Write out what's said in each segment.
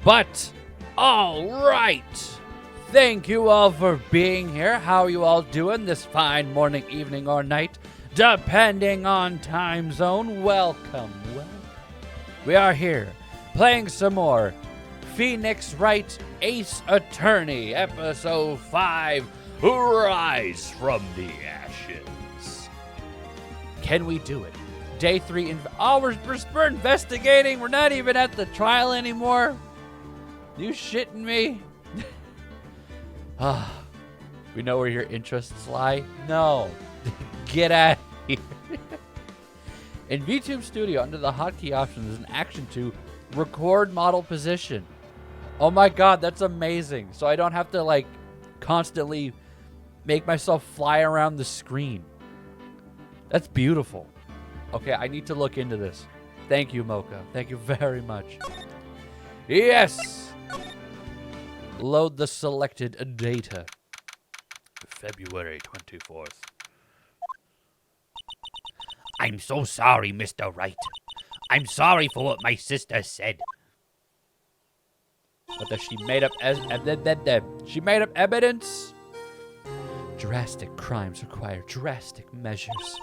But, all right. Thank you all for being here. How are you all doing this fine morning, evening, or night, depending on time zone? Welcome. We are here playing some more Phoenix Wright Ace Attorney, Episode 5, Rise from the Ashes. Can we do it? Day 3. We're investigating. We're not even at the trial anymore. You shitting me? We know where your interests lie? No. Get out of here. In VTube Studio, under the hotkey option, there's an action to record model position. Oh my god, that's amazing. So I don't have to, constantly make myself fly around the screen. That's beautiful. Okay, I need to look into this. Thank you, Mocha. Thank you very much. Yes! Load the selected data. February 24th. I'm so sorry, Mr. Wright. I'm sorry for what my sister said. But that she made up she made up evidence. Drastic crimes require drastic measures.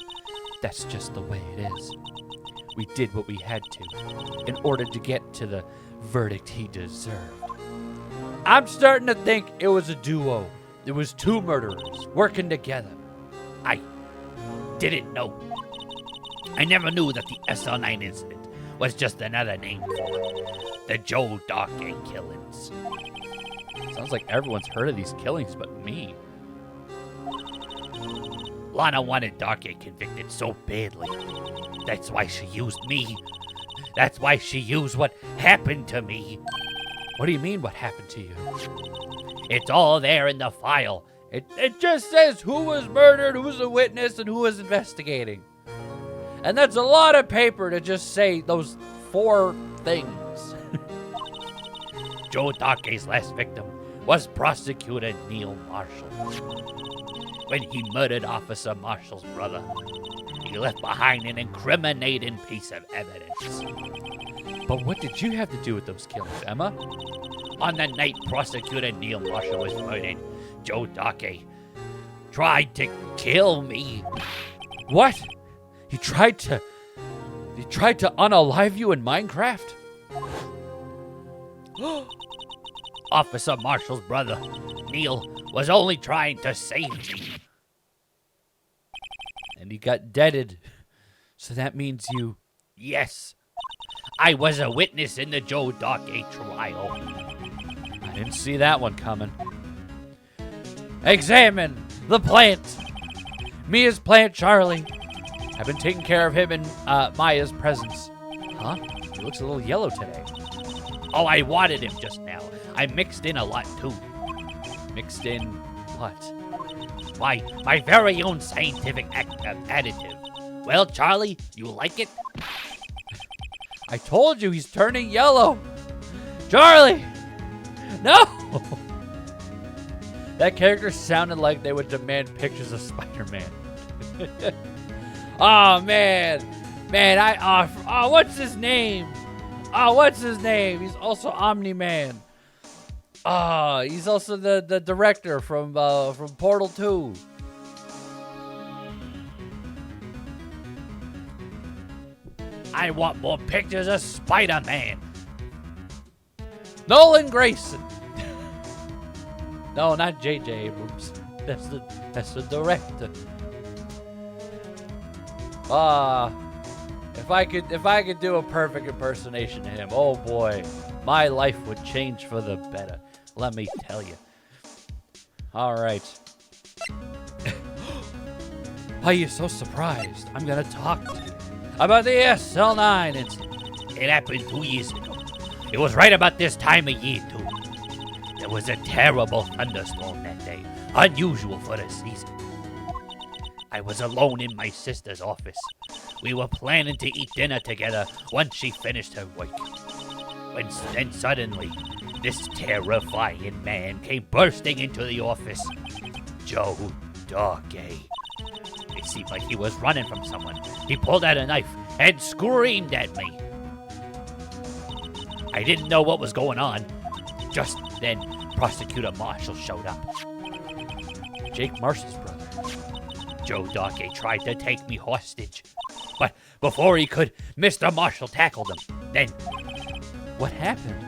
That's just the way it is. We did what we had to in order to get to the verdict he deserved. I'm starting to think it was a duo. It was two murderers working together. I didn't know. I never knew that the SL9 incident was just another name for the Joe Darkgate killings. Sounds like everyone's heard of these killings but me. Lana wanted Darkgate convicted so badly. That's why she used me. That's why she used what happened to me. What do you mean, what happened to you? It's all there in the file. It just says who was murdered, who's a witness, and who was investigating. And that's a lot of paper to just say those 4 things. Joe Darkgate's last victim was Prosecutor Neil Marshall. When he murdered Officer Marshall's brother, he left behind an incriminating piece of evidence. But what did you have to do with those killings, Emma? On the night Prosecutor Neil Marshall was murdered, Joe Darkgate tried to kill me. What? He tried to unalive you in Minecraft? Officer Marshall's brother, Neil, was only trying to save me. And he got deaded. So that means you... Yes. I was a witness in the Joe Darkgate trial. I didn't see that one coming. Examine the plant. Mia's plant, Charlie. I've been taking care of him in Maya's presence. Huh? He looks a little yellow today. Oh, I watered him just now. I mixed in a lot, too. Mixed in what? My very own scientific additive. Well, Charlie, you like it? I told you he's turning yellow. Charlie! No! That character sounded like they would demand pictures of Spider-Man. Oh, man. Man, what's his name? What's his name? He's also Omni-Man. He's also the director from Portal 2. I want more pictures of Spider-Man. Nolan Grayson. No, not J.J. Abrams. That's the director. If I could do a perfect impersonation of him, oh boy, my life would change for the better. Let me tell you. All right. Why are you so surprised? I'm gonna talk to you about the SL9 incident. It happened 2 years ago. It was right about this time of year, too. There was a terrible thunderstorm that day, unusual for the season. I was alone in my sister's office. We were planning to eat dinner together once she finished her work. Then suddenly, this terrifying man came bursting into the office. Joe Darkgate. It seemed like he was running from someone. He pulled out a knife and screamed at me. I didn't know what was going on. Just then, Prosecutor Marshall showed up. Jake Marshall's brother. Joe Dockey tried to take me hostage. But before he could, Mr. Marshall tackled him. Then, What happened?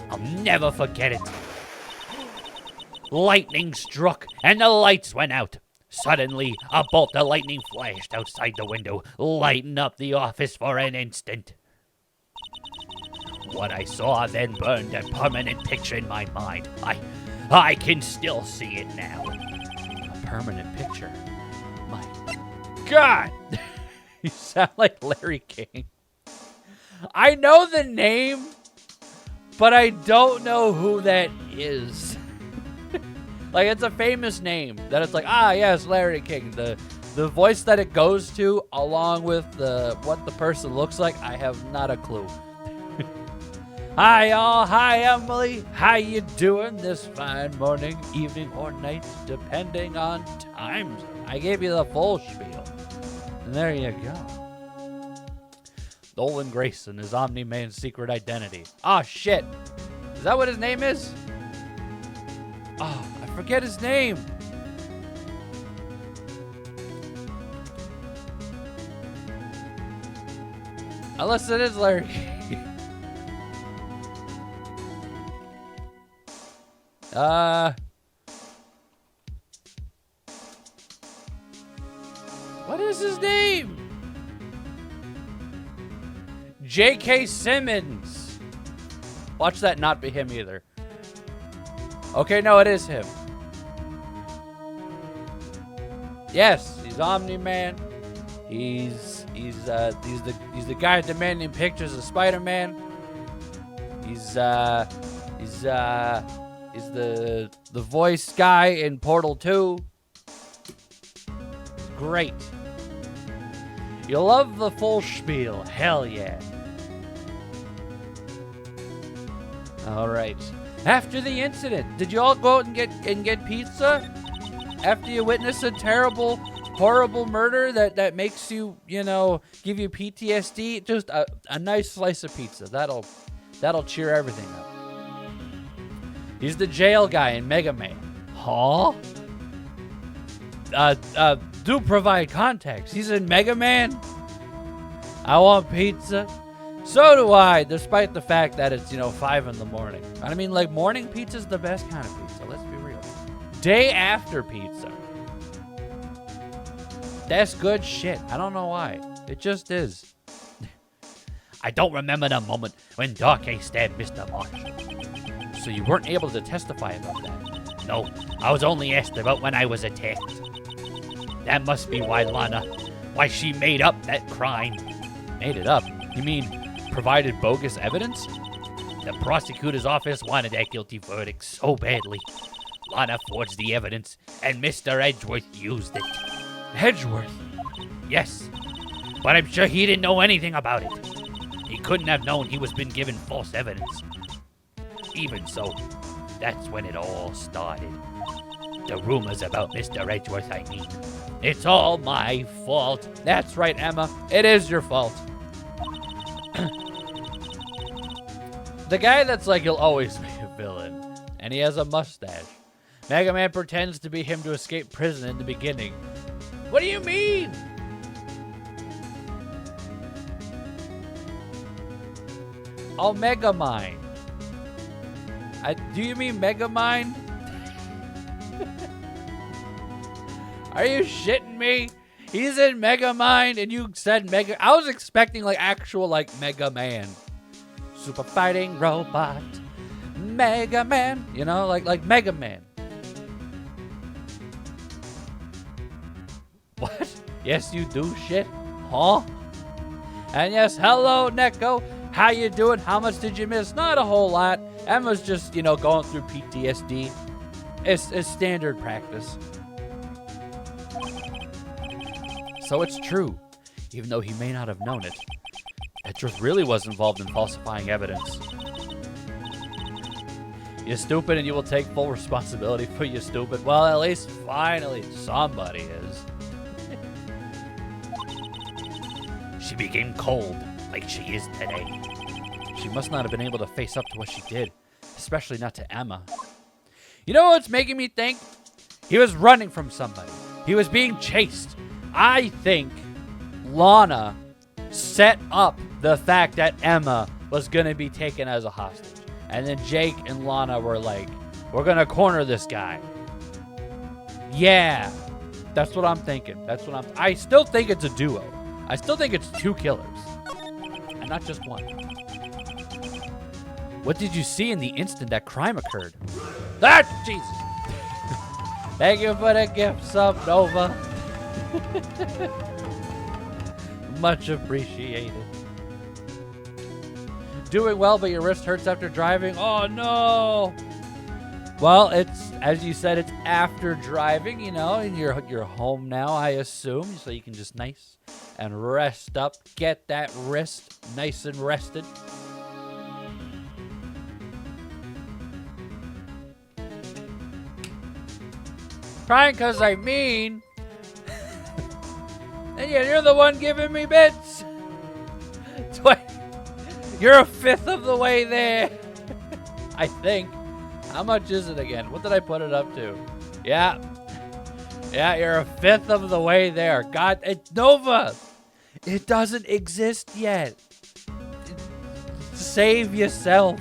I'll never forget it. Lightning struck and the lights went out. Suddenly, a bolt of lightning flashed outside the window, lighting up the office for an instant. What I saw then burned a permanent picture in my mind. I can still see it now. A permanent picture. My God! You sound like Larry King. I know the name, but I don't know who that is. Like, it's a famous name that it's like, yes, Larry King. The voice that it goes to, along with what the person looks like, I have not a clue. Hi, all. Hi, Emily. How you doing this fine morning, evening, or night, depending on time zone? I gave you the full spiel. And there you go. Nolan Grayson is Omni-Man's secret identity. Oh, shit. Is that what his name is? Oh, I forget his name. Unless it is Larry King. What is his name? J.K. Simmons. Watch that not be him either. Okay, no, it is him. Yes, he's Omni-Man. He's the guy demanding pictures of Spider-Man. He's the voice guy in Portal 2. Great. You love the full spiel. Hell yeah. All right. After the incident, did you all go out and get pizza? After you witness a terrible, horrible murder that makes you, give you PTSD, just a nice slice of pizza. That'll cheer everything up. He's the jail guy in Mega Man. Huh? Do provide context. He's in Mega Man. I want pizza. So do I, despite the fact that it's, 5 in the morning. I mean, like, morning pizza's the best kind of pizza. Let's be real. Day after pizza. That's good shit. I don't know why. It just is. I don't remember the moment when Dockey stabbed Mr. Marshall. So you weren't able to testify about that? No, I was only asked about when I was attacked. That must be why she made up that crime. Made it up? You mean provided bogus evidence? The prosecutor's office wanted that guilty verdict so badly. Lana forged the evidence, and Mr. Edgeworth used it. Edgeworth? Yes, but I'm sure he didn't know anything about it. He couldn't have known he was been given false evidence. Even so, that's when it all started. The rumors about Mr. Edgeworth, I mean. It's all my fault. That's right, Emma. It is your fault. The guy that's like, he'll always be a villain. And he has a mustache. Mega Man pretends to be him to escape prison in the beginning. What do you mean? Oh, Megamind. Do you mean Megamind? Are you shitting me? He's in Megamind and you said Mega... I was expecting like actual like Mega Man. Super fighting robot. Mega Man. Like Mega Man. What? Yes, you do shit? Huh? And yes, hello, Neko. How you doing? How much did you miss? Not a whole lot. Emma's just, going through PTSD. It's standard practice. So it's true, even though he may not have known it. Edgeworth really was involved in falsifying evidence. You're stupid and you will take full responsibility for your stupid. Well, at least finally somebody is. She became cold like she is today. She must not have been able to face up to what she did, especially not to Emma. You know what's making me think? He was running from somebody. He was being chased. I think Lana set up the fact that Emma was going to be taken as a hostage. And then Jake and Lana were like, we're going to corner this guy. Yeah, that's what I'm thinking. I still think it's a duo. I still think it's 2 killers. And not just one. What did you see in the instant that crime occurred? Ah, Jesus. Thank you for the gift sub, Nova. Much appreciated. Doing well, but your wrist hurts after driving? Oh, no. Well, it's, as you said, it's after driving, you know, and you're home now, I assume, so you can just nice and rest up. Get that wrist nice and rested. Crying because I mean. And yet you're the one giving me bits. You're a fifth of the way there. I think. How much is it again? What did I put it up to? Yeah. Yeah, you're a fifth of the way there. God, it's Nova. It doesn't exist yet. Save yourself.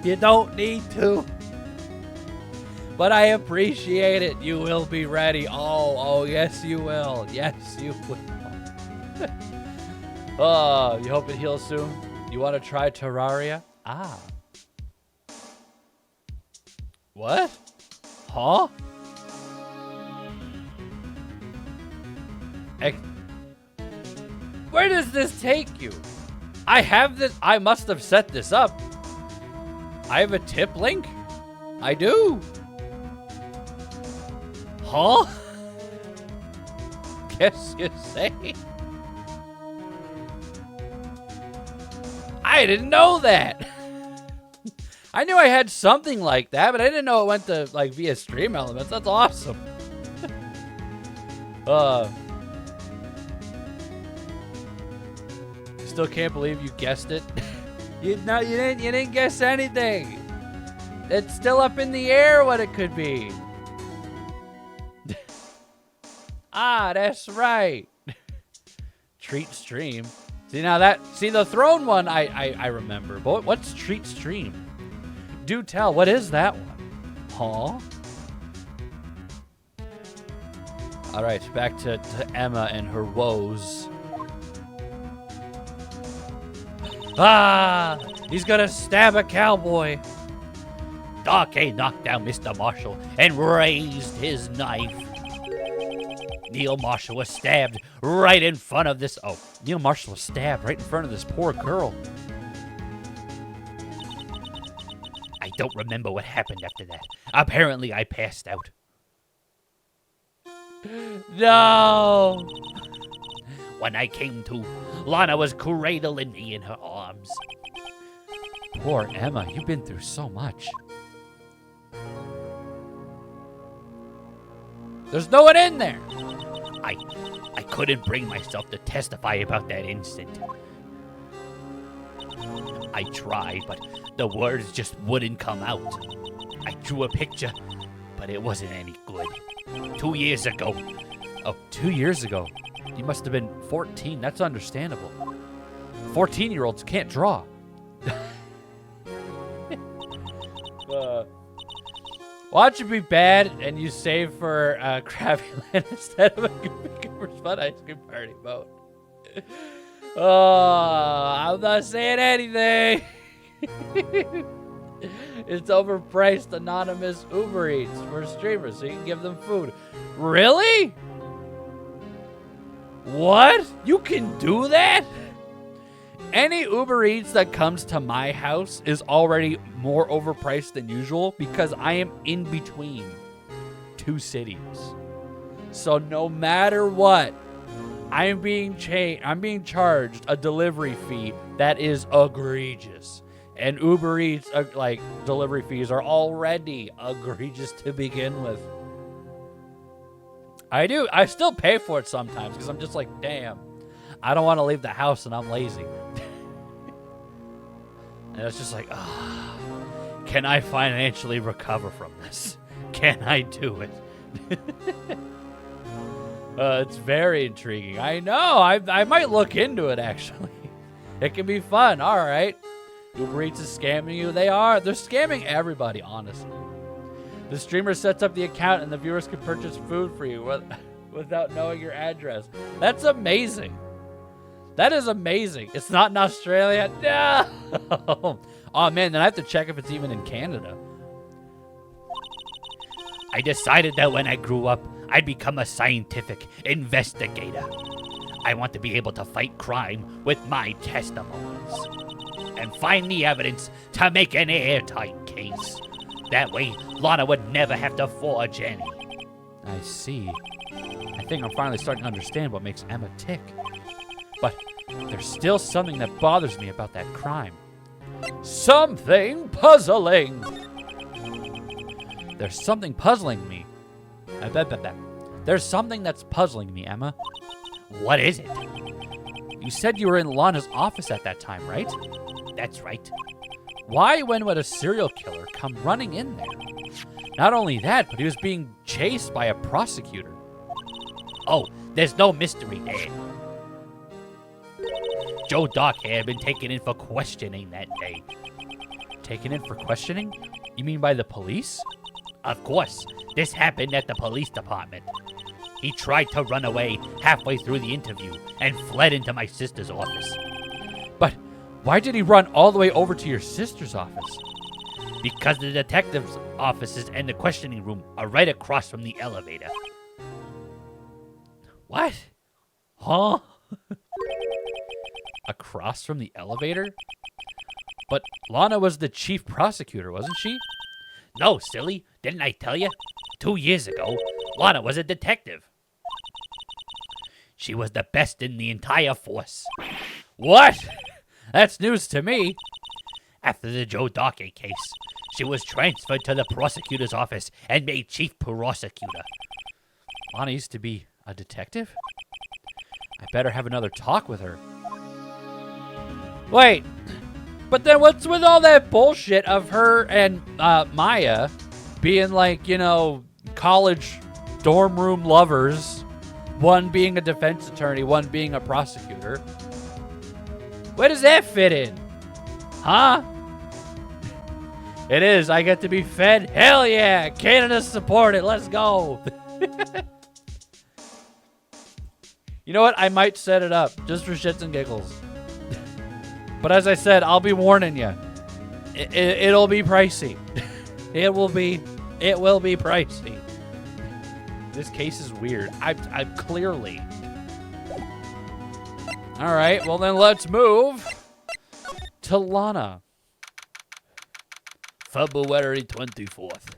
You don't need to. But I appreciate it. You will be ready. Oh, yes, you will. Yes, you will. Oh, you hope it heals soon? You want to try Terraria? Ah. What? Huh? Where does this take you? I have this. I must have set this up. I have a tip link? I do. Huh? Guess you say. I didn't know that. I knew I had something like that, but I didn't know it went to like via Stream Elements. That's awesome. Still can't believe you guessed it. You didn't guess anything. It's still up in the air what it could be. Ah, that's right. Treat stream. See the throne one I remember. But what's treat stream? Do tell, what is that one? Huh? Alright, back to Emma and her woes. Ah! He's gonna stab a cowboy. Darkey knocked down Mr. Marshall and raised his knife. Neil Marshall was stabbed right in front of this. Oh, Neil Marshall was stabbed right in front of this poor girl. I don't remember what happened after that. Apparently, I passed out. No! When I came to, Lana was cradling me in her arms. Poor Emma, you've been through so much. There's no one in there! I couldn't bring myself to testify about that instant. I tried, but the words just wouldn't come out. I drew a picture, but it wasn't any good. 2 years ago. Oh, 2 years ago. You must have been 14. That's understandable. 14-year-olds can't draw. Why don't you be bad and you save for Krabby Land instead of a Cooper's Fun Ice Cream Party mode? Oh, I'm not saying anything. It's overpriced anonymous Uber Eats for streamers so you can give them food. Really? What? You can do that? Any Uber Eats that comes to my house is already more overpriced than usual because I am in between 2 cities. So no matter what, I'm being charged a delivery fee that is egregious. And Uber Eats like delivery fees are already egregious to begin with. I still pay for it sometimes because I'm just like, damn, I don't want to leave the house and I'm lazy. And it's just like, can I financially recover from this? Can I do it? It's very intriguing. I know. I might look into it, actually. It can be fun. All right. Uber Eats is scamming you. They're scamming everybody, honestly. The streamer sets up the account and the viewers can purchase food for you without knowing your address. That's amazing. That is amazing. It's not in Australia. No. Oh, man. Then I have to check if it's even in Canada. I decided that when I grew up, I'd become a scientific investigator. I want to be able to fight crime with my testimonies and find the evidence to make an airtight case. That way, Lana would never have to forge any. I see. I think I'm finally starting to understand what makes Emma tick. But there's still something that bothers me about that crime. Something puzzling. There's something puzzling me. There's something that's puzzling me, Emma. What is it? You said you were in Lana's office at that time, right? That's right. Why, when would a serial killer come running in there? Not only that, but he was being chased by a prosecutor. Oh, there's no mystery there. Joe Darkhair had been taken in for questioning that day. Taken in for questioning? You mean by the police? Of course, this happened at the police department. He tried to run away halfway through the interview and fled into my sister's office. But why did he run all the way over to your sister's office? Because the detective's offices and the questioning room are right across from the elevator. What? Huh? Across from the elevator? But Lana was the chief prosecutor, wasn't she? No, silly. Didn't I tell you? 2 years ago, Lana was a detective. She was the best in the entire force. What? That's news to me. After the Joe Darkey case, she was transferred to the prosecutor's office and made chief prosecutor. Lana used to be a detective? I better have another talk with her. Wait, but then what's with all that bullshit of her and Maya being like, college dorm room lovers, one being a defense attorney, one being a prosecutor? Where does that fit in? Huh? It is. I get to be fed? Hell yeah. Canada support it. Let's go. You know what? I might set it up just for shits and giggles. But as I said, I'll be warning you. It'll be pricey. It will be pricey. This case is weird. I'm clearly. All right. Well, then let's move to Lana. February 24th.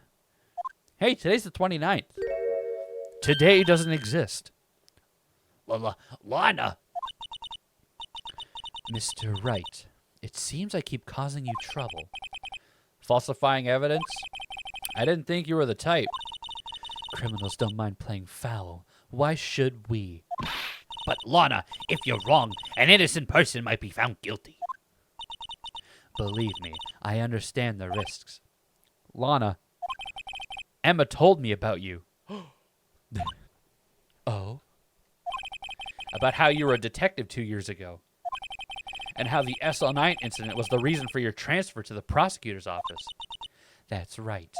Hey, today's the 29th. Today doesn't exist. Lana. Mr. Wright, it seems I keep causing you trouble. Falsifying evidence? I didn't think you were the type. Criminals don't mind playing foul. Why should we? But Lana, if you're wrong, an innocent person might be found guilty. Believe me, I understand the risks. Lana, Emma told me about you. Oh? About how you were a detective 2 years ago. And how the SL9 incident was the reason for your transfer to the prosecutor's office. That's right.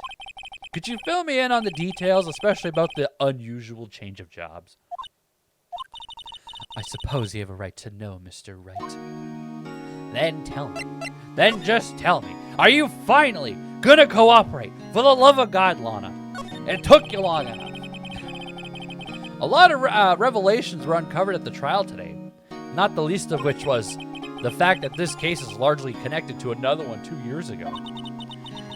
Could you fill me in on the details, especially about the unusual change of jobs? I suppose you have a right to know, Mr. Wright. Then tell me. Then just tell me. Are you finally gonna cooperate? For the love of God, Lana. It took you long enough. A lot of revelations were uncovered at the trial today. Not the least of which was the fact that this case is largely connected to another one 2 years ago.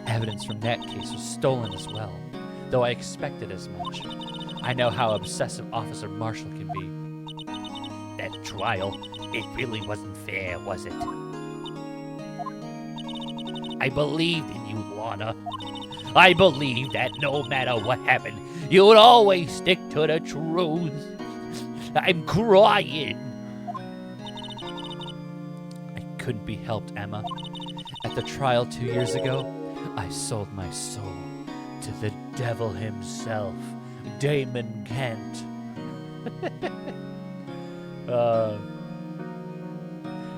Evidence from that case was stolen as well, though I expected as much. I know how obsessive Officer Marshall can be. That trial, it really wasn't fair, was it? I believed in you, Lana. I believed that no matter what happened, you would always stick to the truth. I'm crying. I couldn't be helped, Emma. At the trial 2 years ago, I sold my soul to the devil himself, Damon Kent.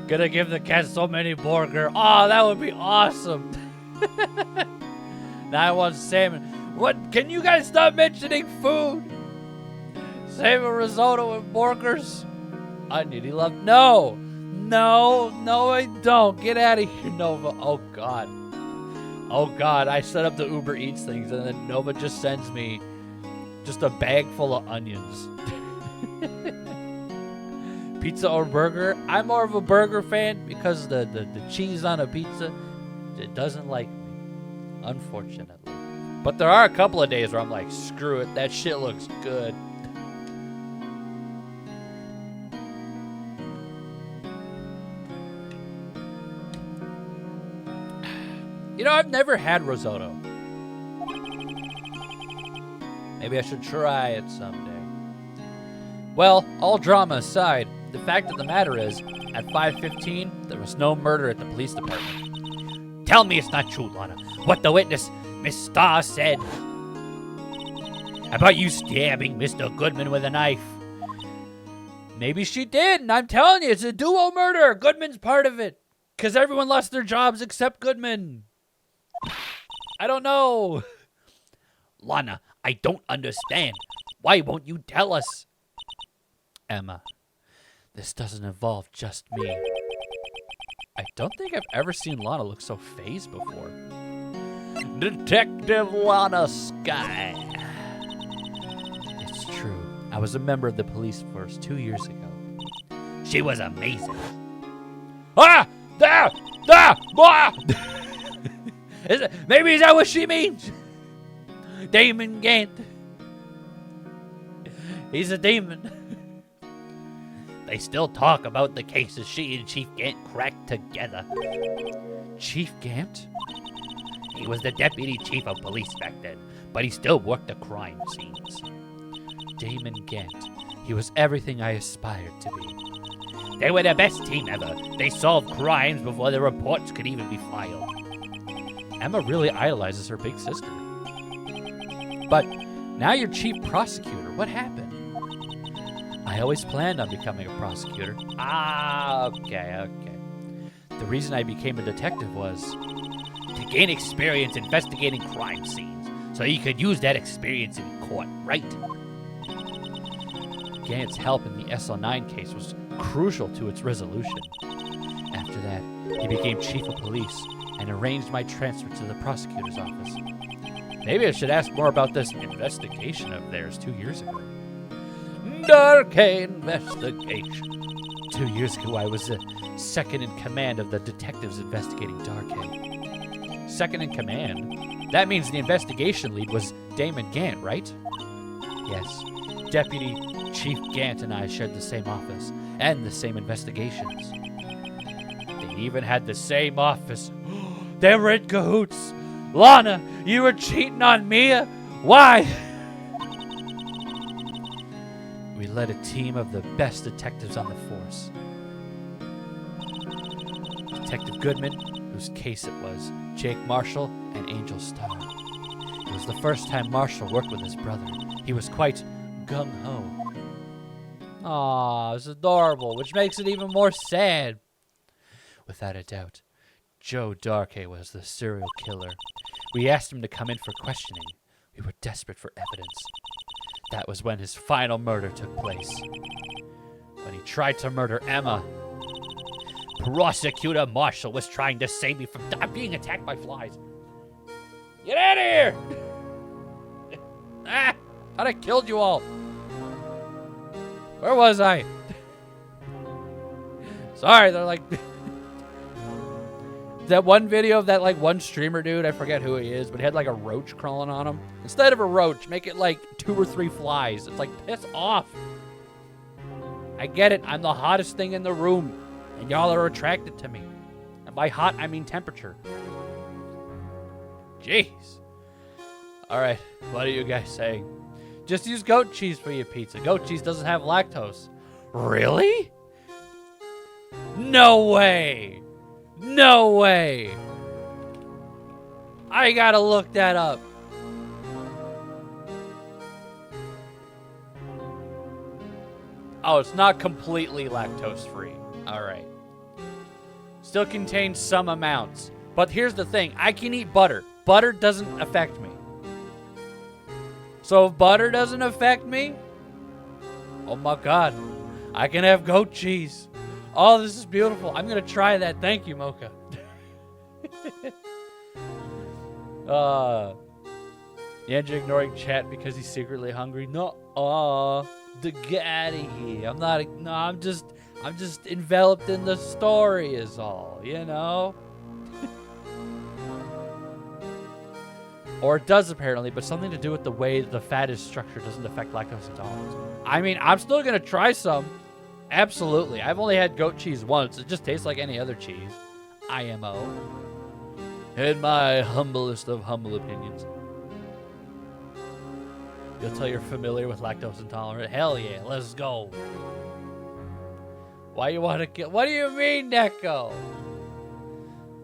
Gonna give the cat so many burger. Oh, that would be awesome. Now I want salmon. What? Can you guys stop mentioning food? Salmon risotto and burgers. Onion, he loved. No, I don't. Get out of here, Nova. Oh God. I set up the Uber Eats things, and then Nova just sends me just a bag full of onions. Pizza or burger? I'm more of a burger fan because the cheese on a pizza, it doesn't like me, unfortunately. But there are a couple of days where I'm like, screw it, that shit looks good. You know, I've never had risotto. Maybe I should try it someday. Well, all drama aside, the fact of the matter is, at 5:15, there was no murder at the police department. Tell me it's not true, Lana. What the witness, Miss Starr, said about you stabbing Mr. Goodman with a knife. Maybe she did, and I'm telling you, it's a duo murder. Goodman's part of it. Because everyone lost their jobs except Goodman. I don't know. Lana, I don't understand. Why won't you tell us? Emma, this doesn't involve just me. I don't think I've ever seen Lana look so phased before. Detective Lana Sky. It's true. I was a member of the police force 2 years ago. She was amazing. Maybe is that what she means? Damon Gant. He's a demon. They still talk about the cases she and Chief Gant cracked together. Chief Gant? He was the deputy chief of police back then, but he still worked the crime scenes. Damon Gant. He was everything I aspired to be. They were the best team ever. They solved crimes before the reports could even be filed. Emma really idolizes her big sister. But now you're chief prosecutor. What happened? I always planned on becoming a prosecutor. Okay. The reason I became a detective was to gain experience investigating crime scenes, so you could use that experience in court, right? Gant's help in the SL9 case was crucial to its resolution. After that, he became chief of police and arranged my transfer to the prosecutor's office. Maybe I should ask more about this investigation of theirs 2 years ago. Darkey investigation. 2 years ago, I was the second in command of the detectives investigating Darkey. Second in command? That means the investigation lead was Damon Gant, right? Yes. Deputy Chief Gant and I shared the same office and the same investigations. They even had the same office. They were in cahoots. Lana, you were cheating on Mia? Why? We led a team of the best detectives on the force. Detective Goodman, whose case it was, Jake Marshall, and Angel Starr. It was the first time Marshall worked with his brother. He was quite gung-ho. Aw, it's adorable, which makes it even more sad. Without a doubt, Joe Darkey was the serial killer. We asked him to come in for questioning. We were desperate for evidence. That was when his final murder took place. When he tried to murder Emma. Prosecutor Marshall was trying to save me from being attacked by flies. Get out of here! Thought I killed you all. Where was I? Sorry, they're like... That one video of that like one streamer dude, I forget who he is, but he had like a roach crawling on him. Instead of a roach, make it like 2 or 3 flies. It's like, piss off. I get it, I'm the hottest thing in the room, and y'all are attracted to me. And by hot, I mean temperature. Jeez. Alright, what are you guys saying? Just use goat cheese for your pizza. Goat cheese doesn't have lactose. Really? No way! No way. I gotta look that up. Oh, it's not completely lactose free. All right. Still contains some amounts. But here's the thing. I can eat butter. Butter doesn't affect me. So if butter doesn't affect me, oh my God, I can have goat cheese. Oh, this is beautiful. I'm going to try that. Thank you, Mocha. Nyanja ignoring chat because he's secretly hungry. No, get out of here. I'm just enveloped in the story is all, you know? Or it does apparently, but something to do with the way the fat is structured doesn't affect lactose intolerance. I mean, I'm still going to try some. Absolutely. I've only had goat cheese once. It just tastes like any other cheese. IMO. In my humblest of humble opinions. You'll tell you're familiar with lactose intolerant. Hell yeah, let's go. Why you want to kill? What do you mean, Neko?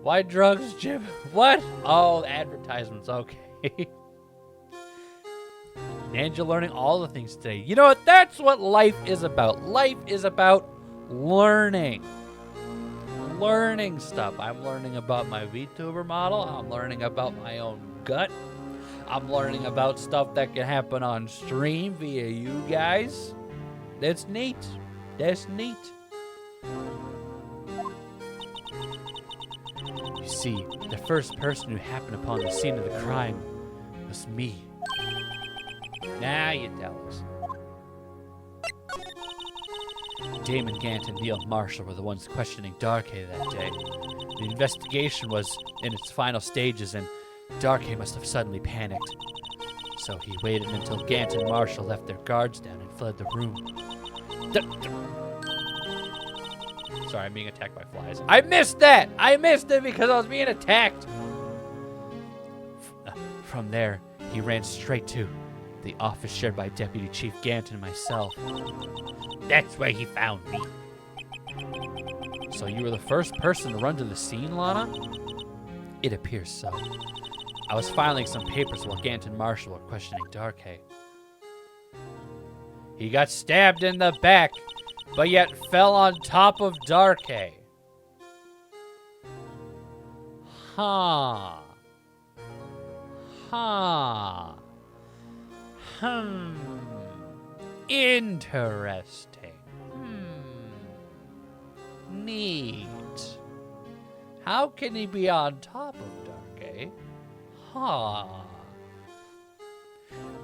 Why drugs, Jim? What? Oh, advertisements. Okay. Nyanja learning all the things today. You know what? That's what life is about. Life is about learning. Learning stuff. I'm learning about my VTuber model. I'm learning about my own gut. I'm learning about stuff that can happen on stream via you guys. That's neat. That's neat. You see, the first person who happened upon the scene of the crime was me. Now you tell us. Damon Gant and Neil Marshall were the ones questioning Darkhay that day. The investigation was in its final stages, and Darkhay must have suddenly panicked. So he waited until Gant and Marshall left their guards down and fled the room. Sorry, I'm being attacked by flies. I missed that! I missed it because I was being attacked! From there, he ran straight to the office shared by Deputy Chief Gant and myself. That's where he found me. So you were the first person to run to the scene, Lana? It appears so. I was filing some papers while Gant and Marshall were questioning Darkhay. He got stabbed in the back, but yet fell on top of Darkhay. Huh. Huh. Interesting. Neat. How can he be on top of Darkhay? Huh.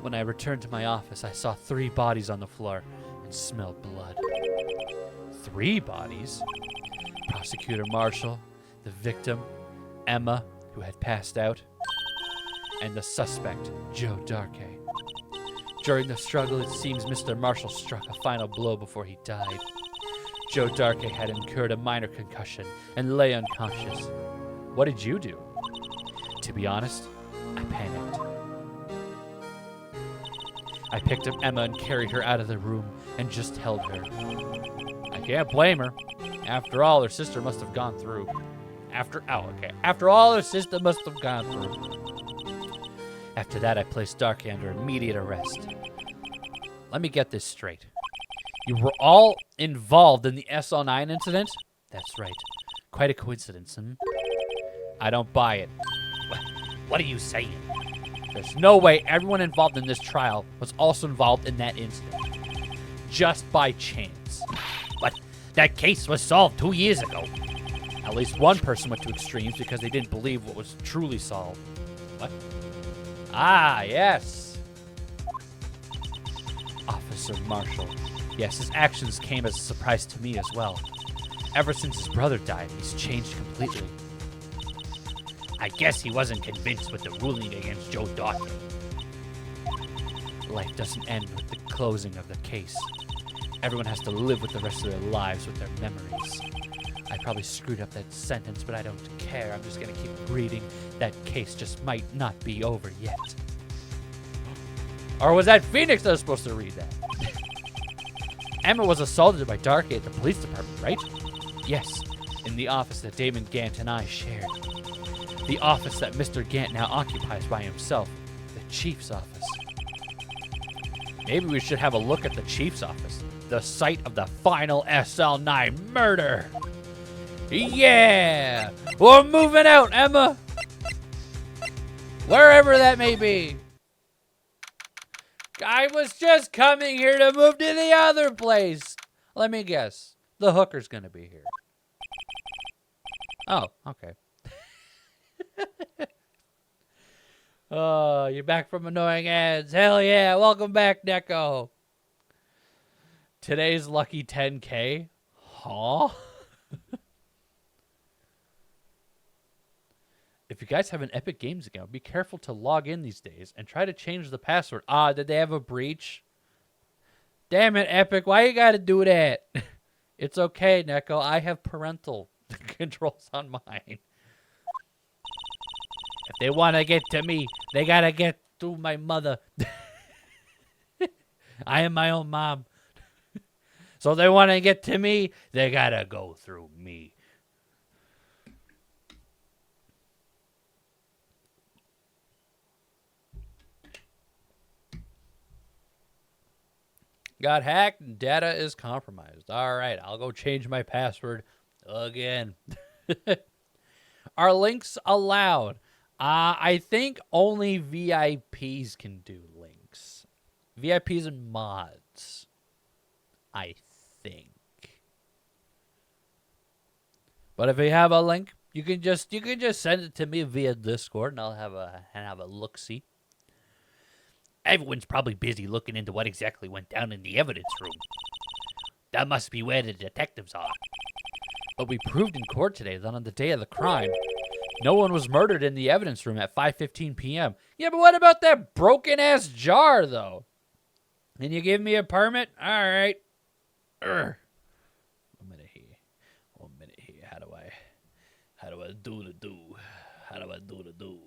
When I returned to my office, I saw 3 bodies on the floor and smelled blood. 3 bodies? Prosecutor Marshall, the victim, Emma, who had passed out, and the suspect, Joe Darkhay. During the struggle, it seems Mr. Marshall struck a final blow before he died. Joe Darkhay had incurred a minor concussion and lay unconscious. What did you do? To be honest, I panicked. I picked up Emma and carried her out of the room and just held her. I can't blame her. After all, her sister must have gone through. After all, her sister must have gone through. After that, I placed Darkhay under immediate arrest. Let me get this straight. You were all involved in the SL9 incident? That's right. Quite a coincidence, I don't buy it. What are you saying? There's no way everyone involved in this trial was also involved in that incident. Just by chance. But that case was solved 2 years ago. At least one person went to extremes because they didn't believe what was truly solved. What? Ah, yes. Officer Marshall. Yes, his actions came as a surprise to me as well. Ever since his brother died, he's changed completely. I guess he wasn't convinced with the ruling against Joe Darkhay. Life doesn't end with the closing of the case. Everyone has to live with the rest of their lives with their memories. I probably screwed up that sentence, but I don't care. I'm just going to keep reading. That case just might not be over yet. Or was that Phoenix that was supposed to read that? Emma was assaulted by Darkhay at the police department, right? Yes. in the office that Damon Gant and I shared. The office that Mr. Gant now occupies by himself, the Chief's office. Maybe we should have a look at the Chief's office, the site of the final SL9 murder. Yeah! We're moving out, Emma! Wherever that may be. I was just coming here to move to the other place. Let me guess. The hooker's gonna be here. Oh, okay. Oh, you're back from annoying ads. Hell yeah. Welcome back, Neko. Today's lucky 10K. Huh? If you guys have an Epic Games account, be careful to log in these days and try to change the password. Ah, did they have a breach? Damn it, Epic. Why you gotta do that? It's okay, Neko. I have parental controls on mine. If they want to get to me, they gotta get to my mother. I am my own mom. So they want to get to me, they gotta go through me. Got hacked and data is compromised. All right, I'll go change my password again. Are links allowed? I think only VIPs can do links. VIPs and mods. I think. But if you have a link, you can just send it to me via Discord and I'll have a look-see. Everyone's probably busy looking into what exactly went down in the evidence room. That must be where the detectives are. But we proved in court today that on the day of the crime, no one was murdered in the evidence room at 5:15 p.m. Yeah, but what about that broken-ass jar, though? And you give me a permit? All right. Urgh. One minute here. How do I do the do? How do I do the do?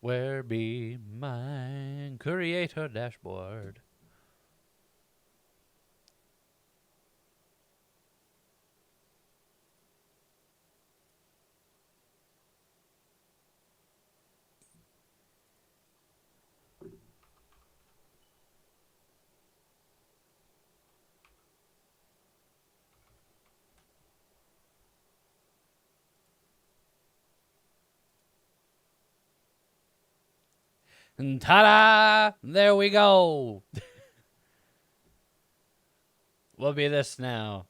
Where be my creator dashboard? And ta-da! There we go. What'll be this now?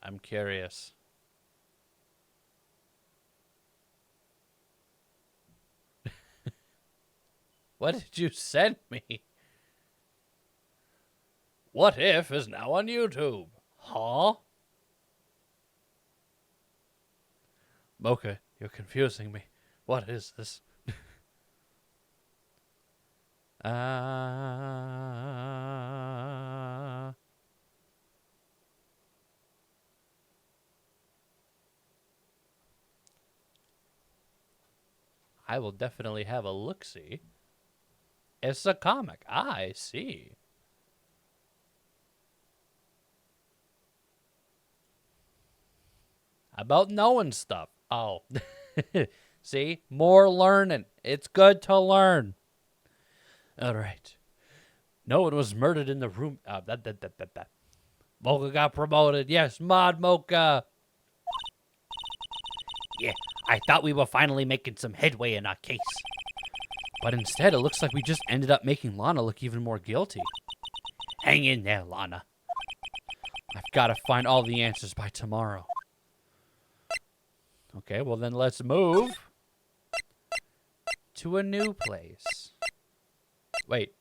I'm curious. What did you send me? What If is now on YouTube. Huh? Mocha, you're confusing me. What is this? I will definitely have a look-see. It's a comic. I see. About knowing stuff. Oh. See? More learning. It's good to learn. All right. No one was murdered in the room. Mocha got promoted. Yes, Mod Mocha. Yeah, I thought we were finally making some headway in our case. But instead, it looks like we just ended up making Lana look even more guilty. Hang in there, Lana. I've got to find all the answers by tomorrow. Okay, well then let's move to a new place. Wait.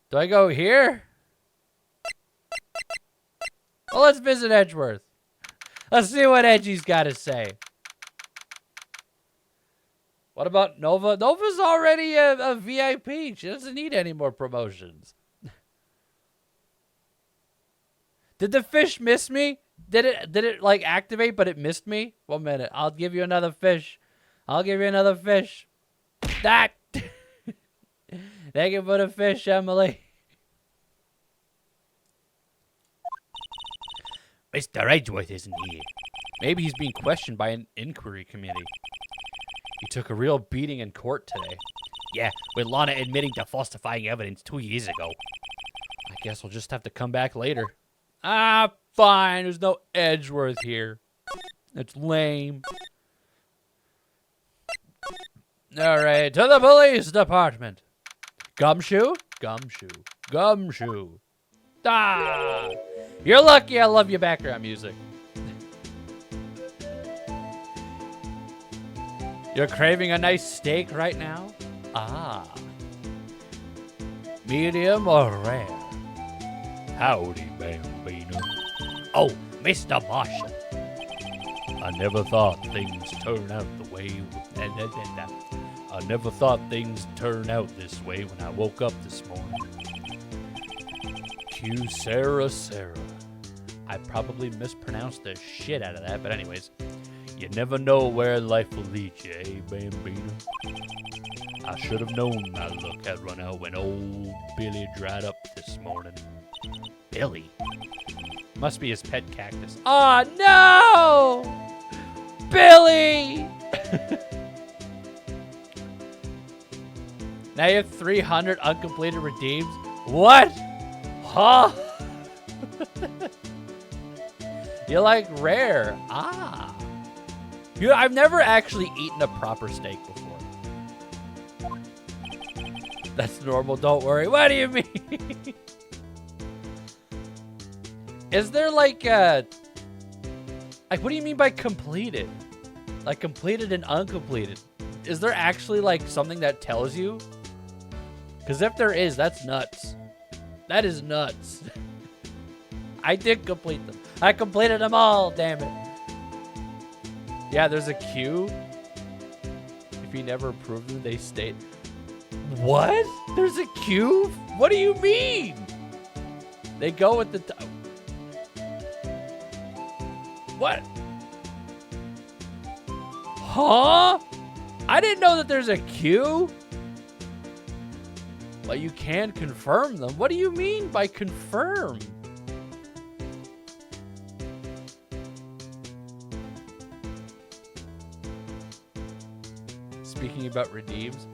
Do I go here? Well, let's visit Edgeworth. Let's see what Edgy's got to say. What about Nova? Nova's already a VIP. She doesn't need any more promotions. Did the fish miss me? Did it like activate, but it missed me? 1 minute. I'll give you another fish. I'll give you another fish. That. Thank you for the fish, Emily. Mr. Edgeworth isn't here. Maybe he's being questioned by an inquiry committee. He took a real beating in court today. Yeah, with Lana admitting to falsifying evidence 2 years ago. I guess we'll just have to come back later. Ah, fine. There's no Edgeworth here. It's lame. All right, to the police department. Gumshoe? Gumshoe. Gumshoe. Ah! You're lucky I love your background music. You're craving a nice steak right now? Ah. Medium or rare? Howdy, Bambino. Oh, Mr. Marshall. I never thought things turn out the way... I never thought things turn out this way when I woke up this morning. Q Sarah. I probably mispronounced the shit out of that, but anyways. You never know where life will lead you, eh, Bambino? I should have known my luck had run out when old Billy dried up this morning. Billy? Must be his pet cactus. Oh, no! Billy! Now you have 300 uncompleted redeems? What? Huh? You like rare. Ah. I've never actually eaten a proper steak before. That's normal, don't worry. What do you mean? Is there like what do you mean by completed? Like completed and uncompleted? Is there actually like something that tells you? Because if there is, that's nuts. That is nuts. I did complete them. I completed them all, damn it. Yeah, there's a queue. If you never approve them, they state. What? There's a queue? What do you mean? They go with the... What? Huh? I didn't know that there's a queue. But you can confirm them. What do you mean by confirm? Speaking about redeems.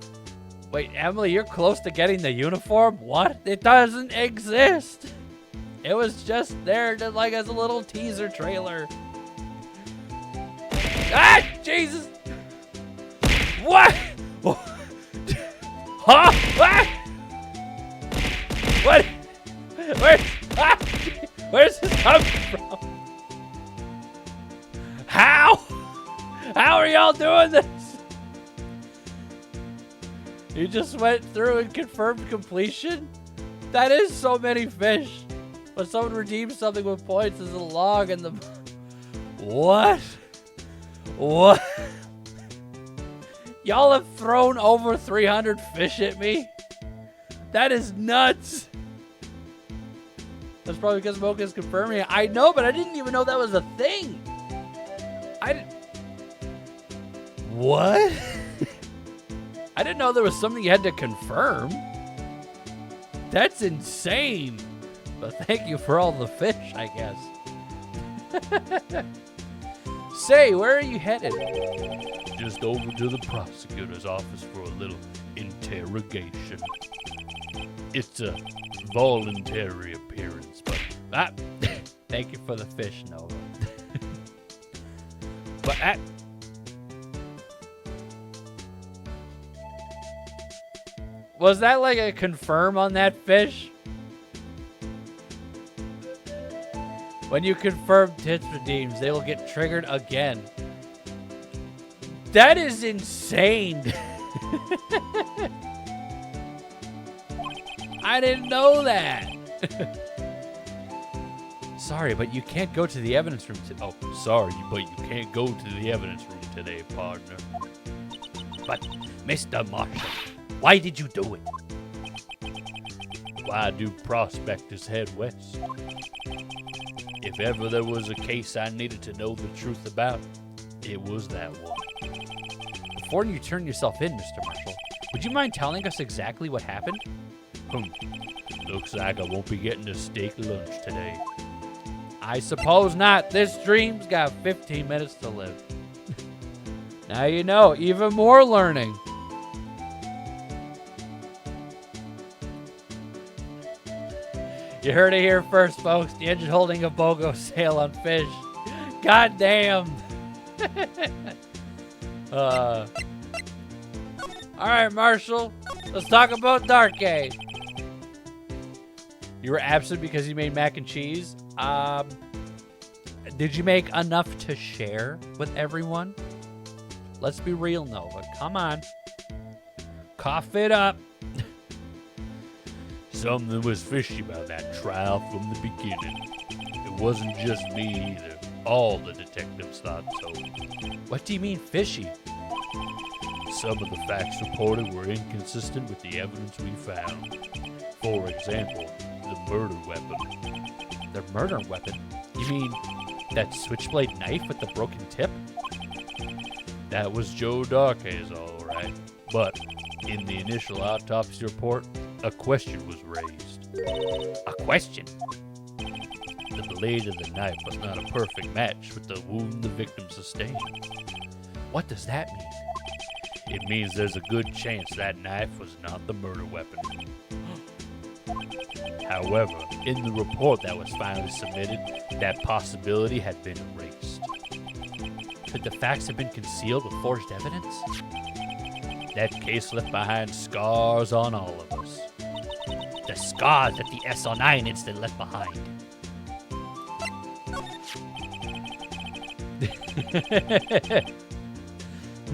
Wait, Emily, you're close to getting the uniform? What? It doesn't exist. It was just there to, like as a little teaser trailer. Ah, Jesus. What? Huh? What? What? Where's this coming from? How? How are y'all doing this? You just went through and confirmed completion? That is so many fish. When someone redeems something with points, there's a log in the... What? What? Y'all have thrown over 300 fish at me? That is nuts. That's probably because Mocha's confirming it. I know, but I didn't even know that was a thing. What? I didn't know there was something you had to confirm. That's insane. But thank you for all the fish, I guess. Say, where are you headed? Just over to the prosecutor's office for a little interrogation. It's a voluntary appearance, but thank you for the fish, Nova. But was that like a confirm on that fish? When you confirm tits redeems, they will get triggered again. That is insane. I didn't know that. Sorry, but you can't go to the evidence room today. Oh, sorry, but you can't go to the evidence room today, partner. But, Mr. Marshall, why did you do it? Why do prospectors head west? If ever there was a case I needed to know the truth about, it was that one. before you turn yourself in, Mr. Marshall, would you mind telling us exactly what happened? Looks like I won't be getting a steak lunch today. I suppose not. This dream's got 15 minutes to live. Now you know, even more learning. You heard it here first, folks. The engine holding a BOGO sale on fish. God damn. All right, Marshall. Let's talk about Dark Age. You were absent because you made mac and cheese. Did you make enough to share with everyone? Let's be real, Nova. Come on. Cough it up. Something was fishy about that trial from the beginning. It wasn't just me either. All the detectives thought so. What do you mean fishy? Some of the facts reported were inconsistent with the evidence we found. For example, the murder weapon. The murder weapon? You mean that switchblade knife with the broken tip? That was Joe Darkay's, all right. But in the initial autopsy report, a question was raised. A question? The blade of the knife was not a perfect match with the wound the victim sustained. What does that mean? It means there's a good chance that knife was not the murder weapon. However, in the report that was finally submitted, that possibility had been erased. Could the facts have been concealed with forged evidence? That case left behind scars on all of us. The scars that the SO9 incident left behind.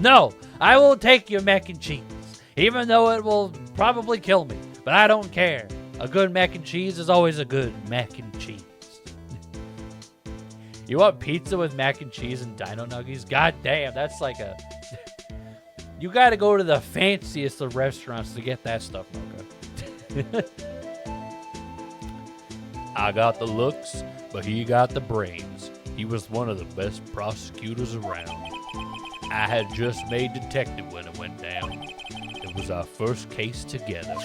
No, I will take your mac and cheese, even though it will probably kill me, but I don't care. A good mac and cheese is always a good mac and cheese. You want pizza with mac and cheese and dino nuggies? God damn, that's like a... You gotta go to the fanciest of restaurants to get that stuff, Mocha. I got the looks, but he got the brains. He was one of the best prosecutors around. I had just made detective when it went down. It was our first case together.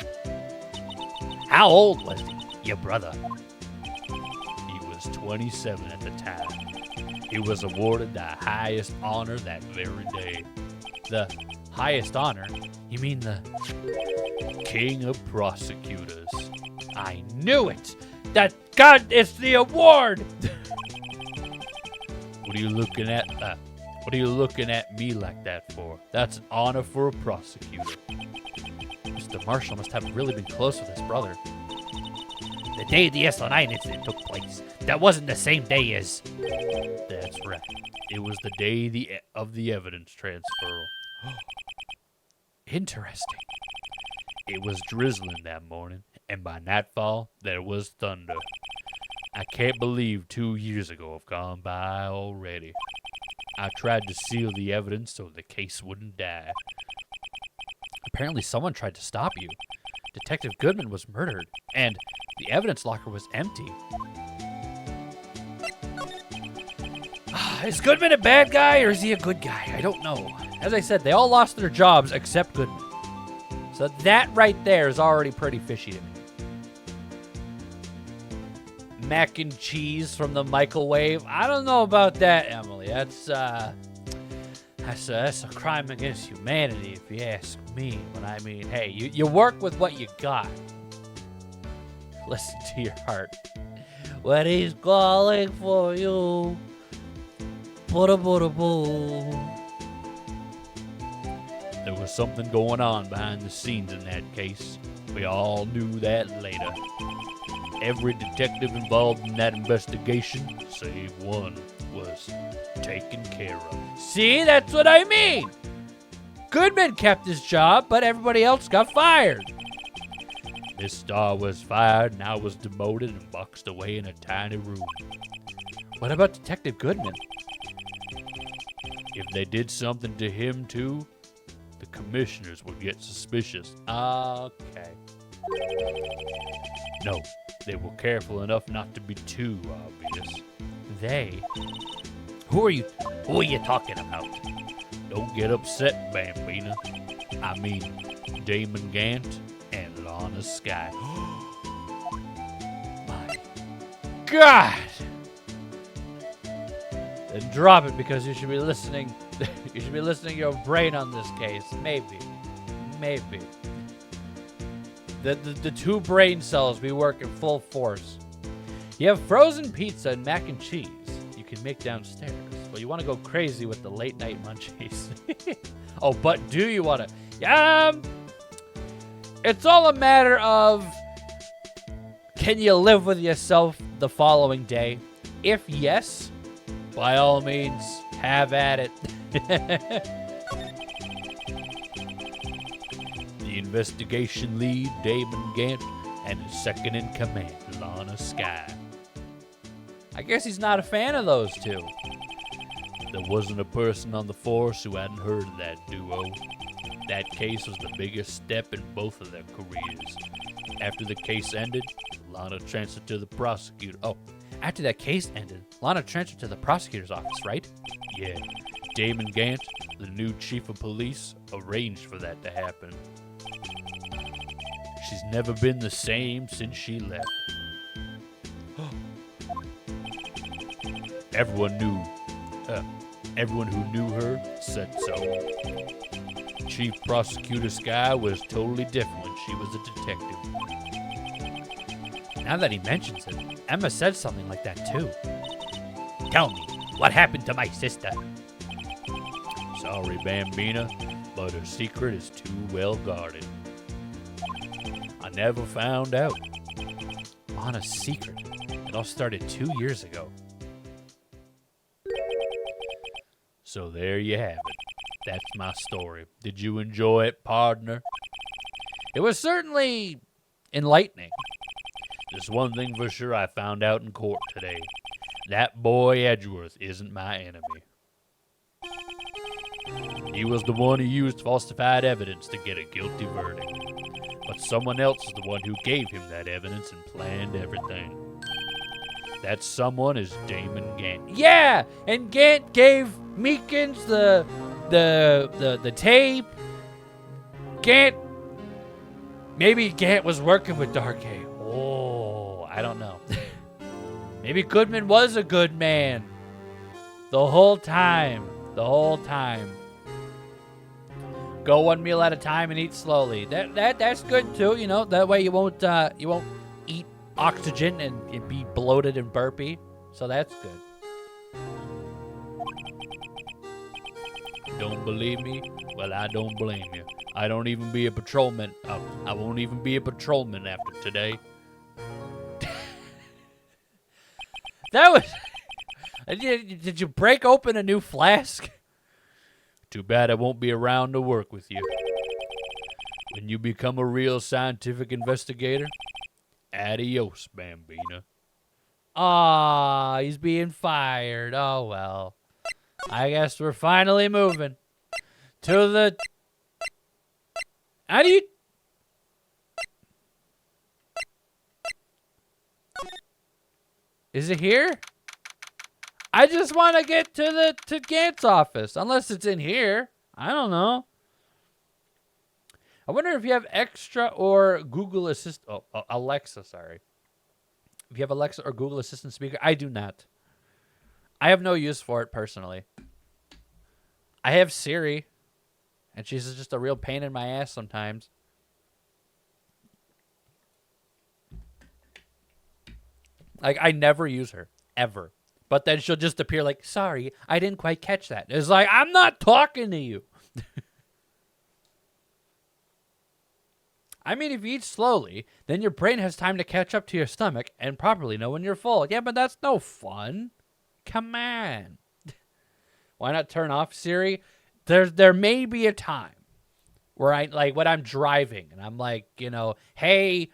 How old was he, your brother? He was 27 at the time. He was awarded the highest honor that very day. The highest honor? You mean the... King of Prosecutors. I knew it! That... God, it's the award! What are you looking at? What are you looking at me like that for? That's an honor for a prosecutor. Mr. Marshall must have really been close with his brother. The day the SO9 incident took place, that wasn't the same day as... That's right. It was the day of the evidence transfer. Interesting. It was drizzling that morning, and by nightfall, there was thunder. I can't believe 2 years ago have gone by already. I tried to seal the evidence so the case wouldn't die. Apparently someone tried to stop you. Detective Goodman was murdered, and the evidence locker was empty. Is Goodman a bad guy, or is he a good guy? I don't know. As I said, they all lost their jobs except Goodman. So that right there is already pretty fishy to me. Mac and cheese from the microwave. I don't know about that, Emily. That's a crime against humanity, if you ask me. But I mean, hey, you work with what you got. Listen to your heart. When he's calling for you. Boo. There was something going on behind the scenes in that case. We all knew that later. Every detective involved in that investigation, save one, was taken care of. See, that's what I mean. Goodman kept his job, but everybody else got fired. Miss Starr was fired, and I was demoted and boxed away in a tiny room. What about Detective Goodman? If they did something to him too, the commissioners would get suspicious. Okay. No, they were careful enough not to be too obvious. They? Who are you talking about? Don't get upset, Bambina. I mean, Damon Gant and Lana Sky. My God! Then drop it because you should be listening. You should be listening to your brain on this case. Maybe. The two brain cells be working full force. You have frozen pizza and mac and cheese you can make downstairs. Well, you want to go crazy with the late night munchies. Oh, but do you want to? It's all a matter of, can you live with yourself the following day? If yes, by all means, have at it. The investigation lead, Damon Gant, and his second in command, Lana Sky. I guess he's not a fan of those two. There wasn't a person on the force who hadn't heard of that duo. That case was the biggest step in both of their careers. After the case ended, Lana transferred to the prosecutor. Oh, after that case ended, Lana transferred to the prosecutor's office, right? Yeah, Damon Gant, the new chief of police, arranged for that to happen. She's never been the same since she left. Everyone who knew her said so. Chief Prosecutor Sky was totally different when she was a detective. Now that he mentions it, Emma said something like that too. Tell me, what happened to my sister? Sorry, Bambina, but her secret is too well guarded. I never found out. Lana's secret. It all started 2 years ago. So there you have it. That's my story. Did you enjoy it, partner? It was certainly enlightening. There's one thing for sure I found out in court today. That boy Edgeworth isn't my enemy. He was the one who used falsified evidence to get a guilty verdict. But someone else is the one who gave him that evidence and planned everything. That someone is Damon Gant. Yeah, and Gant gave Meekins the tape. Maybe Gant was working with Dark A. Oh, I don't know. Maybe Goodman was a good man. The whole time. Go one meal at a time and eat slowly. That's good too, you know. That way you won't eat oxygen and be bloated and burpy. So that's good. Don't believe me? Well, I don't blame you. I don't even be a patrolman. I won't even be a patrolman after today. That was... Did you break open a new flask? Too bad I won't be around to work with you. When you become a real scientific investigator, adios, Bambina. Aw, he's being fired. Oh, well. I guess we're finally moving to the... How do you... Is it here? I just want to get to Gant's office, unless it's in here. I don't know. I wonder if you have extra or Google Assistant. Oh, Alexa, sorry. If you have Alexa or Google Assistant speaker, I do not. I have no use for it personally. I have Siri, and she's just a real pain in my ass sometimes. Like, I never use her, ever. But then she'll just appear like, sorry, I didn't quite catch that. It's like, I'm not talking to you. I mean, if you eat slowly, then your brain has time to catch up to your stomach and properly know when you're full. Yeah, but that's no fun. Come on. Why not turn off Siri? There may be a time where when I'm driving and I'm like, you know, hey,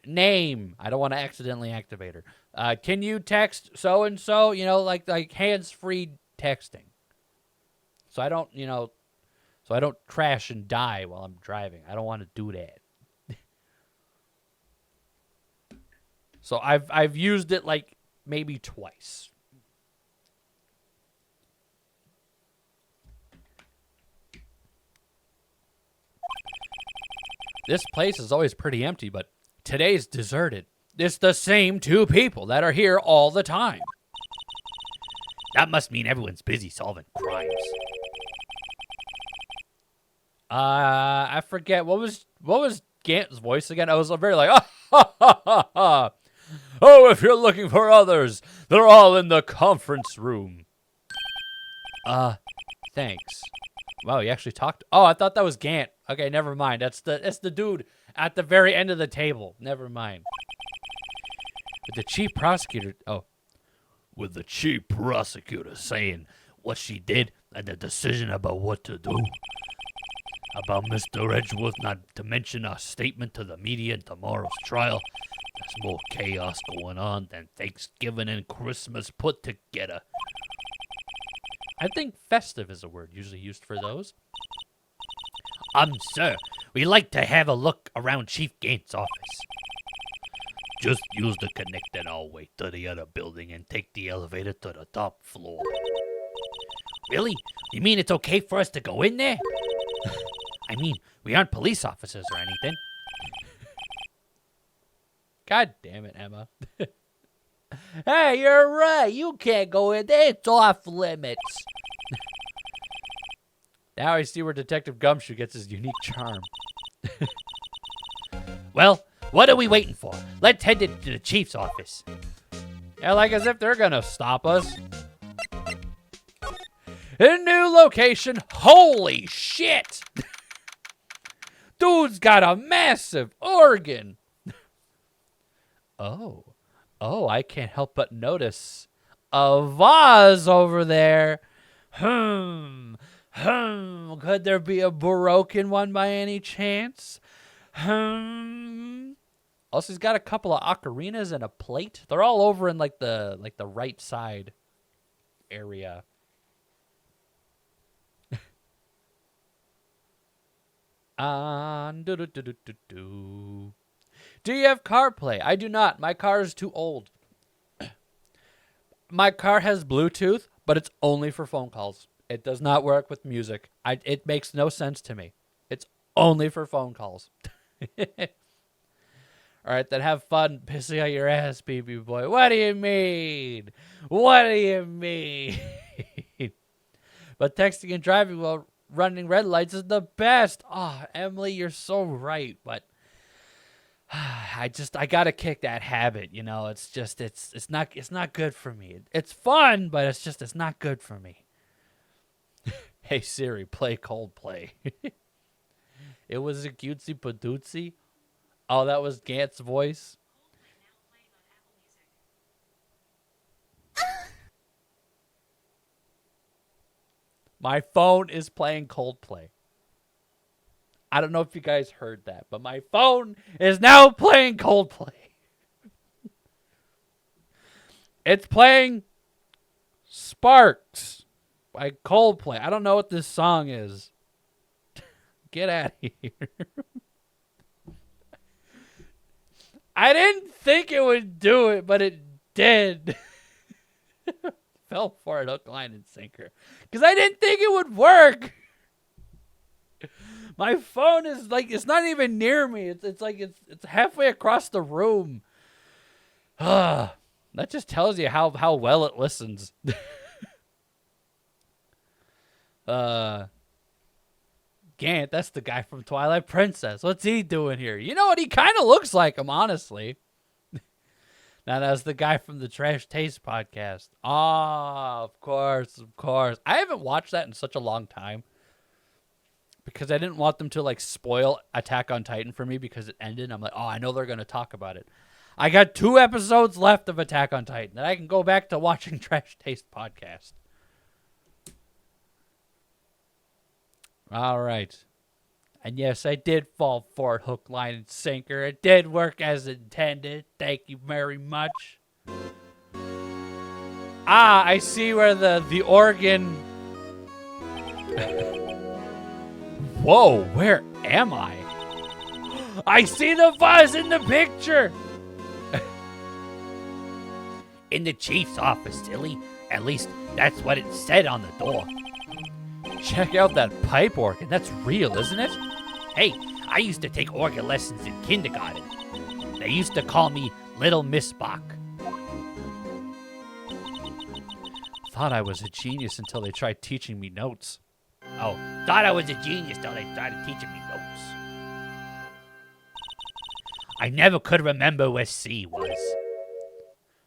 name. I don't want to accidentally activate her. Can you text so-and-so? You know, like hands-free texting. So I don't crash and die while I'm driving. I don't want to do that. So I've used it like maybe twice. This place is always pretty empty, but today's deserted. It's the same 2 people that are here all the time. That must mean everyone's busy solving crimes. I forget what was Gant's voice again. I was very like, ah, ha, ha, ha, ha. Oh, if you're looking for others, they're all in the conference room. Thanks. Wow, you actually talked. Oh, I thought that was Gant. Okay, never mind. That's the dude at the very end of the table. Never mind. With the chief prosecutor. Oh, With the chief prosecutor saying what she did and the decision about what to do. About Mr. Edgeworth not to mention our statement to the media in tomorrow's trial. There's more chaos going on than Thanksgiving and Christmas put together. I think festive is a word usually used for those. Sir, we like to have a look around Chief Gant's office. Just use the connecting hallway to the other building and take the elevator to the top floor. Really? You mean it's okay for us to go in there? I mean, we aren't police officers or anything. God damn it, Emma. Hey, you're right. You can't go in there. It's off limits. Now I see where Detective Gumshoe gets his unique charm. Well, what are we waiting for? Let's head to the chief's office. Yeah, like as if they're gonna stop us. A new location. Holy shit! Dude's got a massive organ. Oh, I can't help but notice a vase over there. Could there be a broken one by any chance? Also, he's got a couple of ocarinas and a plate. They're all over in like the right side area. Do you have CarPlay? I do not. My car is too old. My car has Bluetooth, but it's only for phone calls. It does not work with music. It makes no sense to me. It's only for phone calls. All right, then have fun pissing out your ass, BB boy. What do you mean? What do you mean? But texting and driving while running red lights is the best. Oh, Emily, you're so right. But I gotta kick that habit. You know, it's not good for me. It's fun, but it's not good for me. Hey Siri, play Coldplay. It was a cutesy padootsy. Oh, that was Gant's voice. My phone is playing Coldplay. I don't know if you guys heard that, but my phone is now playing Coldplay. It's playing Sparks by Coldplay. I don't know what this song is. Get out of here. I didn't think it would do it, but it did. Fell for it, hook, line, and sinker. Because I didn't think it would work. My phone is like, it's not even near me. It's halfway across the room. That just tells you how well it listens. Gant, that's the guy from Twilight Princess. What's he doing here? You know what? He kind of looks like him, honestly. Now, that's the guy from the Trash Taste podcast. Of course. I haven't watched that in such a long time because I didn't want them to, like, spoil Attack on Titan for me because it ended. I'm like, I know they're going to talk about it. I got 2 episodes left of Attack on Titan, and I can go back to watching Trash Taste podcast. All right. And yes, I did fall for it, hook, line, and sinker. It did work as intended. Thank you very much. I see where the organ... Whoa, where am I? I see the vase in the picture. In the chief's office, silly. At least that's what it said on the door. Check out that pipe organ. That's real, isn't it? Hey, I used to take organ lessons in kindergarten. They used to call me Little Miss Bach. Thought I was a genius until they tried teaching me notes. Oh, thought I was a genius till they started teaching me notes. I never could remember where C was.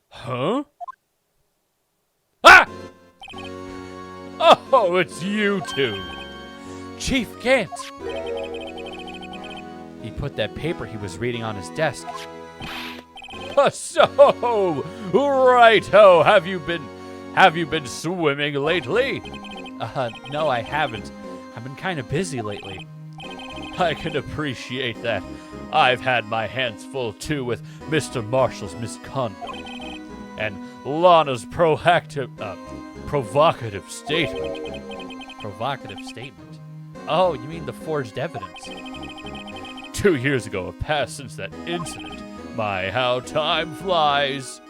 Huh? Ah! Oh, it's you two. Chief Gant! He put that paper he was reading on his desk. So, righto, have you been swimming lately? No, I haven't. I've been kind of busy lately. I can appreciate that. I've had my hands full too with Mr. Marshall's misconduct and Lana's provocative statement. Provocative statement? Oh, you mean the forged evidence? 2 years ago have passed since that incident. My, how time flies.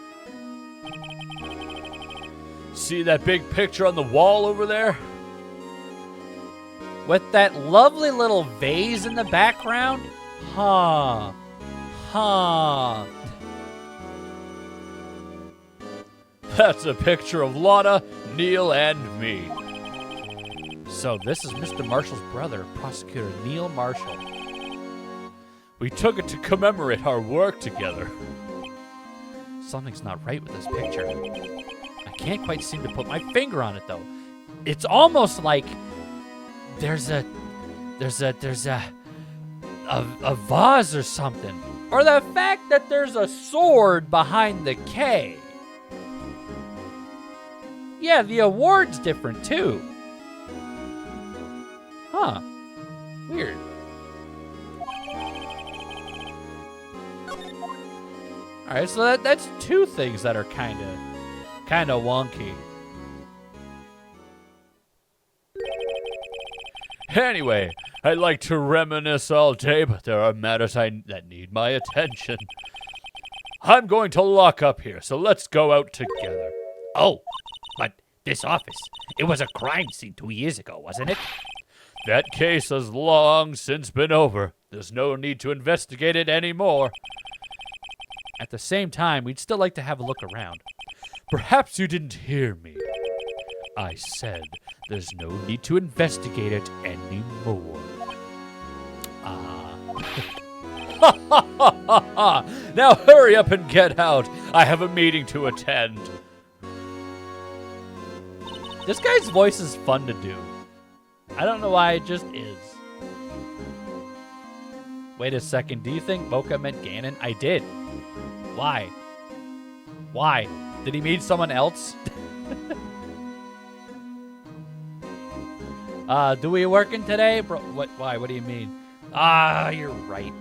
See that big picture on the wall over there? With that lovely little vase in the background? Huh. That's a picture of Lana, Neil, and me. So this is Mr. Marshall's brother, Prosecutor Neil Marshall. We took it to commemorate our work together. Something's not right with this picture. I can't quite seem to put my finger on it though. It's almost like there's a vase or something. Or the fact that there's a sword behind the K. Yeah, the award's different too. Huh. Weird. All right, so that's two things that are kind of wonky. Anyway, I'd like to reminisce all day, but there are matters that need my attention. I'm going to lock up here, so let's go out together. Oh, but this office, it was a crime scene 2 years ago, wasn't it? That case has long since been over. There's no need to investigate it anymore. At the same time, we'd still like to have a look around. Perhaps you didn't hear me. I said there's no need to investigate it anymore. Now hurry up and get out. I have a meeting to attend. This guy's voice is fun to do. I don't know why, it just is. Wait a second, do you think Mocha meant Ganon? I did. Why? Why? Did he mean someone else? Do we working today? Bro, what? Why? What do you mean? You're right.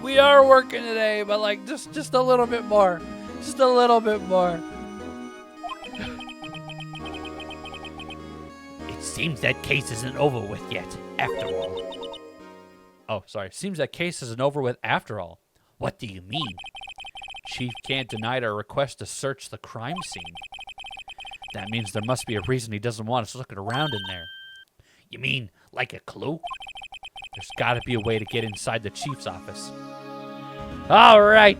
We are working today, but like just a little bit more. Just a little bit more. It seems that case isn't over with yet, after all. Oh, sorry. Seems that case isn't over with after all. What do you mean? Chief can't deny our request to search the crime scene. That means there must be a reason he doesn't want us looking around in there. You mean like a clue? There's got to be a way to get inside the chief's office. All right.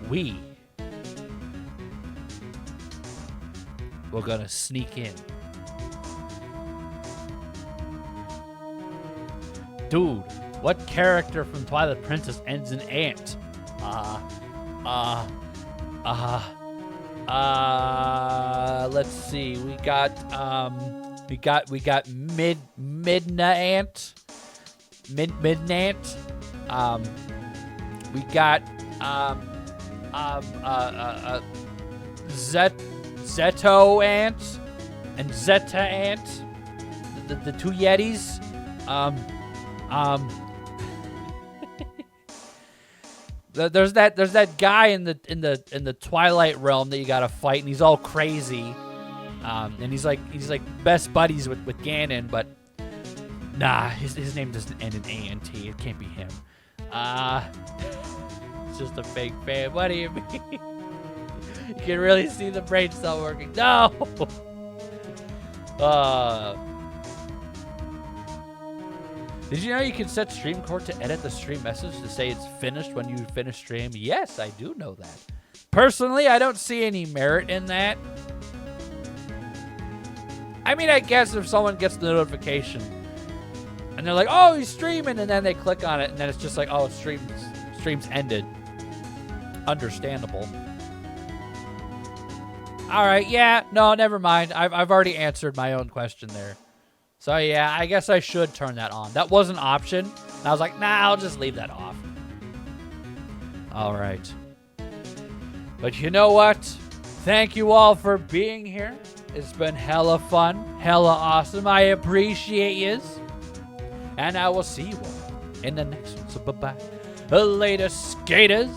We're going to sneak in. Dude, what character from Twilight Princess ends in ant? Let's see. We got Midna Ant. Midnant. We got Zeto Ant and Zeta Ant. The two Yetis. There's that guy in the Twilight realm that you gotta fight, and he's all crazy, and he's like best buddies with Ganon, but nah, his name doesn't end in A-N-T. It can't be him. It's just a fake fan. What do you mean? You can really see the brain cell working. No. Did you know you can set stream court to edit the stream message to say it's finished when you finish stream? Yes, I do know that. Personally, I don't see any merit in that. I mean, I guess if someone gets the notification and they're like, oh, he's streaming, and then they click on it, and then it's just like, oh, stream's ended. Understandable. All right, yeah, no, never mind. I've already answered my own question there. So yeah, I guess I should turn that on. That was an option. And I was like, nah, I'll just leave that off. All right. But you know what? Thank you all for being here. It's been hella fun, hella awesome. I appreciate yous. And I will see you all in the next one. So bye-bye. Later, skaters.